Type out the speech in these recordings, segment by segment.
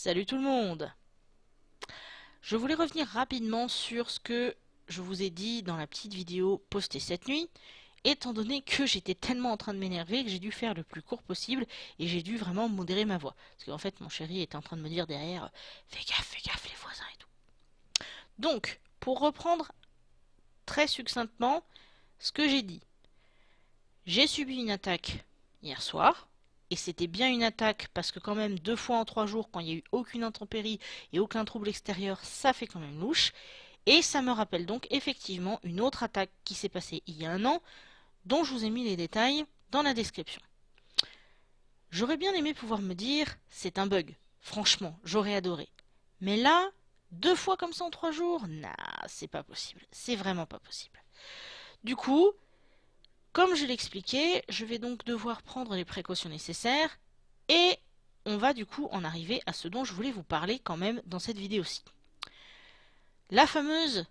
Salut tout le monde! Je voulais revenir rapidement sur ce que je vous ai dit dans la petite vidéo postée cette nuit, étant donné que j'étais tellement en train de m'énerver que j'ai dû faire le plus court possible et j'ai dû vraiment modérer ma voix. Parce qu'en fait, mon chéri était en train de me dire derrière fais gaffe les voisins et tout. Donc, pour reprendre très succinctement ce que j'ai dit, j'ai subi une attaque hier soir. Et c'était bien une attaque parce que quand même 2 fois en 3 jours, quand il n'y a eu aucune intempérie et aucun trouble extérieur, ça fait quand même louche. Et ça me rappelle donc effectivement une autre attaque qui s'est passée il y a un an, dont je vous ai mis les détails dans la description. J'aurais bien aimé pouvoir me dire, c'est un bug. Franchement, j'aurais adoré. Mais là, 2 fois comme ça en 3 jours, nah, c'est pas possible. C'est vraiment pas possible. Du coup, comme je l'expliquais, je vais donc devoir prendre les précautions nécessaires et on va du coup en arriver à ce dont je voulais vous parler quand même dans cette vidéo-ci. La fameuse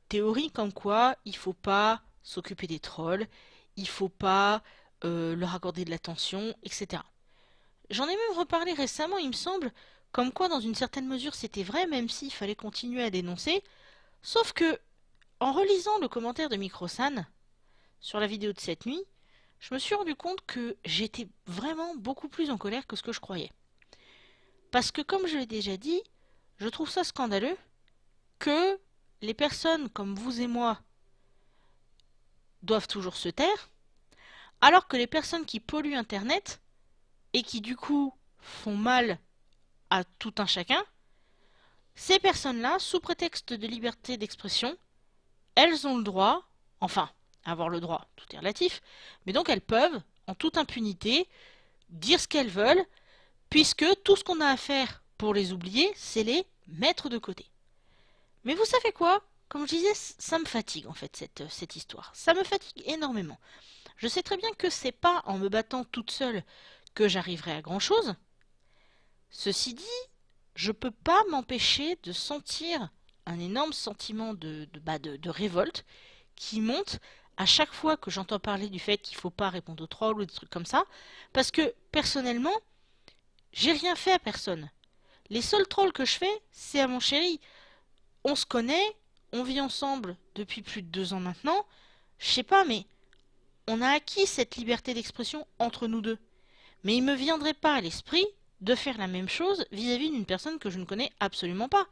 théorie comme quoi il faut pas s'occuper des trolls, il faut pas leur accorder de l'attention, etc. J'en ai même reparlé récemment, il me semble, comme quoi dans une certaine mesure c'était vrai, même s'il fallait continuer à dénoncer, sauf que en relisant le commentaire de Microsan, sur la vidéo de cette nuit, je me suis rendu compte que j'étais vraiment beaucoup plus en colère que ce que je croyais. Parce que comme je l'ai déjà dit, je trouve ça scandaleux que les personnes comme vous et moi doivent toujours se taire, alors que les personnes qui polluent Internet et qui du coup font mal à tout un chacun, ces personnes-là, sous prétexte de liberté d'expression, elles ont le droit, enfin, avoir le droit, tout est relatif, mais donc elles peuvent, en toute impunité, dire ce qu'elles veulent, puisque tout ce qu'on a à faire pour les oublier, c'est les mettre de côté. Mais vous savez quoi? Comme je disais, ça me fatigue en fait cette histoire. Ça me fatigue énormément. Je sais très bien que c'est pas en me battant toute seule que j'arriverai à grand chose. Ceci dit, je peux pas m'empêcher de sentir un énorme sentiment de révolte qui monte à chaque fois que j'entends parler du fait qu'il faut pas répondre aux trolls ou des trucs comme ça, parce que personnellement, j'ai rien fait à personne. Les seuls trolls que je fais, c'est à mon chéri. On se connaît, on vit ensemble depuis plus de 2 ans maintenant. Je sais pas, mais on a acquis cette liberté d'expression entre nous deux. Mais il me viendrait pas à l'esprit de faire la même chose vis-à-vis d'une personne que je ne connais absolument pas.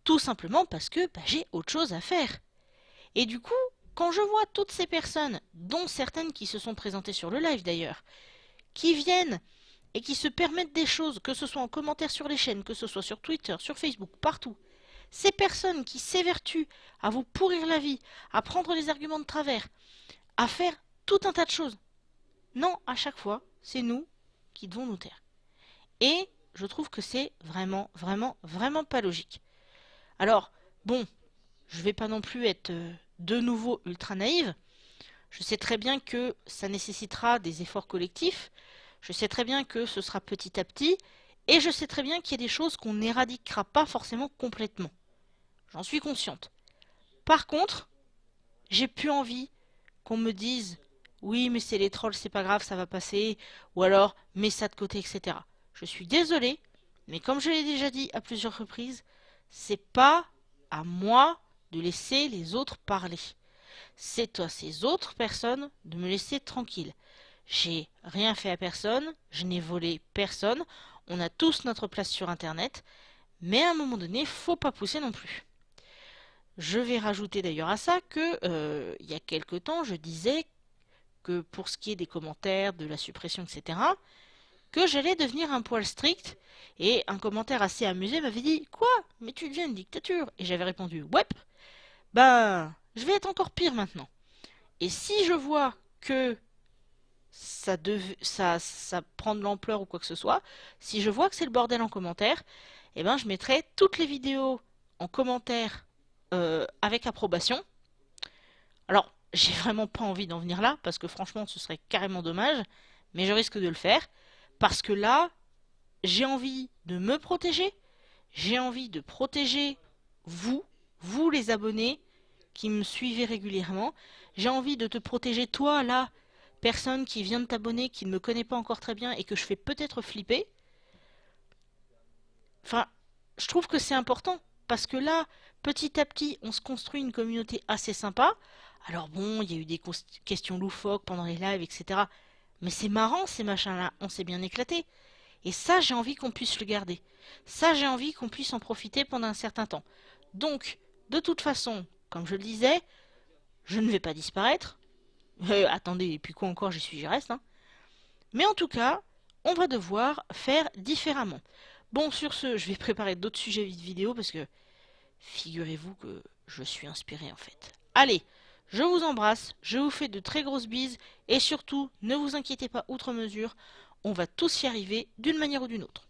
Tout simplement parce que j'ai autre chose à faire. Et du coup, quand je vois toutes ces personnes, dont certaines qui se sont présentées sur le live d'ailleurs, qui viennent et qui se permettent des choses, que ce soit en commentaire sur les chaînes, que ce soit sur Twitter, sur Facebook, partout, ces personnes qui s'évertuent à vous pourrir la vie, à prendre les arguments de travers, à faire tout un tas de choses. Non, à chaque fois, c'est nous qui devons nous taire. Et je trouve que c'est vraiment, vraiment, vraiment pas logique. Alors, bon, je vais pas non plus être de nouveau ultra naïve. Je sais très bien que ça nécessitera des efforts collectifs. Je sais très bien que ce sera petit à petit. Et je sais très bien qu'il y a des choses qu'on n'éradiquera pas forcément complètement. J'en suis consciente. Par contre, j'ai plus envie qu'on me dise oui, mais c'est les trolls, c'est pas grave, ça va passer. Ou alors, mets ça de côté, etc. Je suis désolée, mais comme je l'ai déjà dit à plusieurs reprises, c'est pas à moi de laisser les autres parler. C'est à ces autres personnes de me laisser tranquille. J'ai rien fait à personne, je n'ai volé personne, on a tous notre place sur Internet, mais à un moment donné, faut pas pousser non plus. Je vais rajouter d'ailleurs à ça que il y a quelque temps, je disais que pour ce qui est des commentaires, de la suppression, etc., que j'allais devenir un poil strict, et un commentaire assez amusé m'avait dit quoi? Mais tu deviens une dictature? Et j'avais répondu ouais, ben je vais être encore pire maintenant. Et si je vois que ça prend de l'ampleur ou quoi que ce soit, si je vois que c'est le bordel en commentaire, eh ben je mettrai toutes les vidéos en commentaire avec approbation. Alors, j'ai vraiment pas envie d'en venir là, parce que franchement, ce serait carrément dommage, mais je risque de le faire, parce que là, j'ai envie de me protéger, j'ai envie de protéger vous, vous les abonnés qui me suivez régulièrement, j'ai envie de te protéger toi, là, personne qui vient de t'abonner, qui ne me connaît pas encore très bien et que je fais peut-être flipper. Enfin, je trouve que c'est important, parce que là, petit à petit, on se construit une communauté assez sympa. Alors bon, il y a eu des questions loufoques pendant les lives, etc. Mais c'est marrant ces machins-là, on s'est bien éclaté. Et ça, j'ai envie qu'on puisse le garder. Ça, j'ai envie qu'on puisse en profiter pendant un certain temps. Donc, de toute façon, comme je le disais, je ne vais pas disparaître. Attendez, et puis quoi encore, j'y suis, j'y reste. Hein. Mais en tout cas, on va devoir faire différemment. Bon, sur ce, je vais préparer d'autres sujets vidéo parce que figurez-vous que je suis inspiré en fait. Allez, je vous embrasse, je vous fais de très grosses bises et surtout, ne vous inquiétez pas outre mesure, on va tous y arriver d'une manière ou d'une autre.